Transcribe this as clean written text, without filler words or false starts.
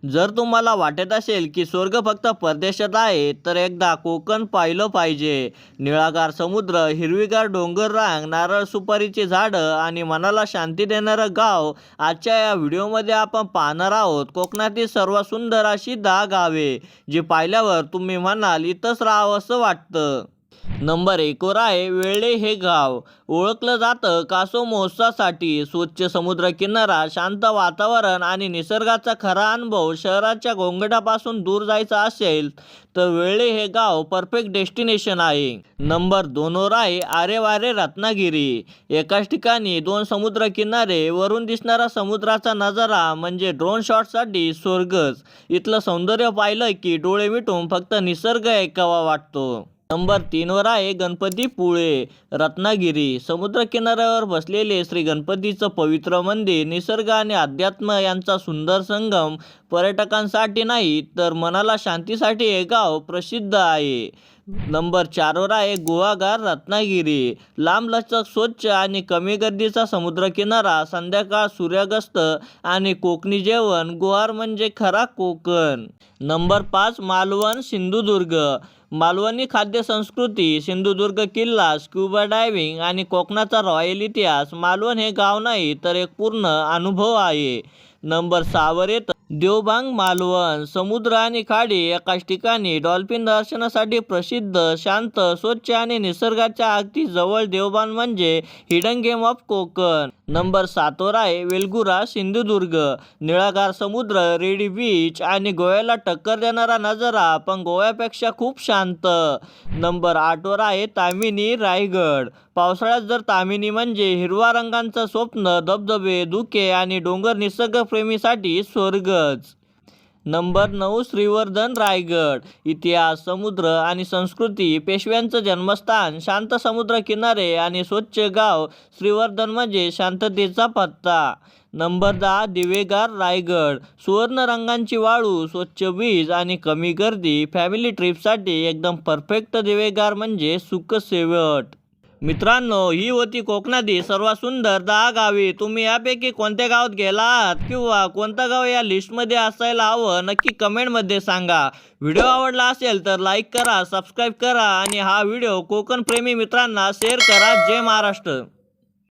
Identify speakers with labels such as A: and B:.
A: जर तुम्हाला वाटत असेल की स्वर्ग फक्त परदेशात आहे तर एकदा कोकण पाहिलं पाहिजे. निळागार समुद्र, हिरवीगार डोंगररांग, नारळ सुपारीची झाडं आणि मनाला शांती देणारं गाव. आजच्या या व्हिडिओमध्ये आपण पाहणार आहोत कोकणातील सर्वात सुंदर अशी 10 गावे जी पाहिल्यावर तुम्ही म्हणाल इथंच राहावंसं वाटतं. नंबर 1 वर आहे वेळे हे गाव. ओळखलं जातं कासव महोत्सवासाठी. स्वच्छ समुद्रकिनारा, शांत वातावरण आणि निसर्गाचा खरा अनुभव. शहराच्या गोंगाटापासून दूर जायचं असेल तर वेळे हे गाव परफेक्ट डेस्टिनेशन आहे. नंबर 2 वर आहे आरेवारे रत्नागिरी. एकाच ठिकाणी 2 समुद्रकिनारे, वरून दिसणारा समुद्राचा नजारा म्हणजे ड्रोन शॉटसाठी स्वर्गच. इथलं सौंदर्य पाहिलं की डोळे मिटून फक्त निसर्ग ऐकावा वाटतो. नंबर 3 वर आहे गणपतीपुळे, रत्नागिरी. समुद्रकिनाऱ्यावर बसलेले श्री गणपतीचं पवित्र मंदिर, निसर्ग आणि अध्यात्म यांचा सुंदर संगम. पर्यटकांसाठी नाही तर मनाला शांतीसाठी हे गाव प्रसिद्ध आहे. नंबर 4 वर आहे गुहागर, रत्नागिरी. लांबलचक, स्वच्छ आणि कमी गर्दीचा समुद्रकिनारा, संध्याकाळ, सूर्यास्त आणि कोकणी जेवण. गुहार म्हणजे खरा कोकण. नंबर 5 मालवण, सिंधुदुर्ग. मालवणी खाद्य संस्कृती, सिंधुदुर्ग किल्ला, स्क्युबा डायव्हिंग आणि कोकणाचा रॉयल इतिहास. मालवण हे गाव नाही तर एक पूर्ण अनुभव आहे. नंबर 6 वर येतं देवबाग, मालवण. समुद्र आणि खाडी एकाच ठिकाणी. डॉल्फिन दर्शनासाठी प्रसिद्ध. शांत, स्वच्छ आणि निसर्गाच्या अगदी जवळ. देवबाग म्हणजे hidden game of Konkan. Number 7 वर आहे वेलगुरा, सिंधुदुर्ग. निळागार समुद्र, रेडी बीच आणि गोव्याला टक्कर देणारा नजारा, पण गोव्यापेक्षा खूप शांत. नंबर 8 वर आहे ताम्हिणी, रायगड. पावसाळ्यात जर ताम्हिणी म्हणजे हिरवा रंगांचं स्वप्न, धबधबे, धुके आणि डोंगर. निसर्गप्रेमीसाठी स्वर्गच. नंबर 9 श्रीवर्धन, रायगड. इतिहास, समुद्र आणि संस्कृती. पेशव्यांचं जन्मस्थान, शांत समुद्र किनारे आणि स्वच्छ गाव. श्रीवर्धन म्हणजे शांततेचा पत्ता. नंबर 10 दिवेगार, रायगड. सुवर्ण रंगांची वाळू, स्वच्छ बीच आणि कमी गर्दी. फॅमिली ट्रिपसाठी एकदम परफेक्ट. दिवेगार म्हणजे सुख शेवट. मित्रांनो, ही होती कोकणातील सर्वात सुंदर 10 गावे. तुम्ही यापैकी कोणत्या गावात गेला आहात किंवा कोणतं गाव या लिस्टमध्ये असायला हवं नक्की कमेंटमध्ये सांगा. व्हिडिओ आवडला असेल तर लाईक करा, सबस्क्राईब करा आणि हा व्हिडिओ कोकण प्रेमी मित्रांना शेअर करा. जय महाराष्ट्र.